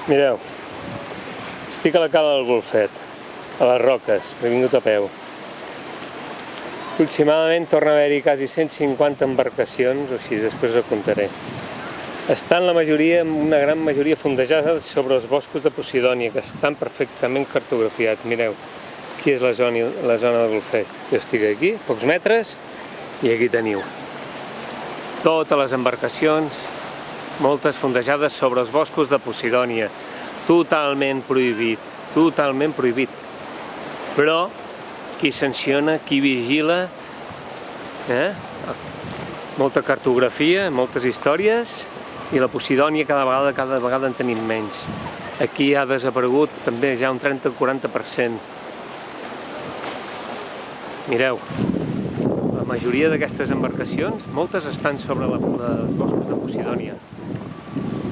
Mireu, estic a la cala del Golfet, a les Roques, he vingut a peu. Aproximadament torna a haver-hi quasi 150 embarcacions, o així, després ho contaré. Estan la majoria, una gran majoria, fondejades sobre els boscos de Posidònia, que estan perfectament cartografiats. Mireu, aquí és la zona del Golfet. Jo estic aquí, pocs metres, i aquí teniu totes les embarcacions, moltes fondejades sobre els boscos de Posidònia. Totalment prohibit, totalment prohibit. Però qui sanciona, qui vigila, molta cartografia, moltes històries, i la Posidònia cada vegada en tenim menys. Aquí ha desaparegut també ja un 30-40%. Mireu, la majoria d'aquestes embarcacions, moltes estan sobre els boscos de Posidònia.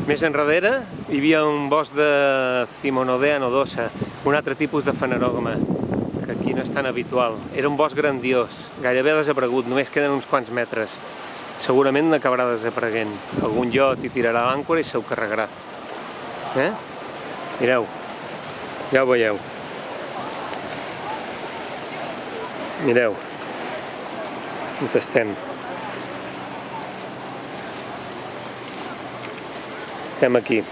Més enrere hi havia un bosc de Cimonodea nodosa, un altre tipus de fanerògama, que aquí no és tan habitual. Era un bosc grandiós, gairebé desaparegut, només queden uns quants metres. Segurament n'acabarà desapareguent. Algun iot hi tirarà l'àncora i se ho carregarà. Mireu, ja ho veieu. Mireu, on estem. Estem aquí.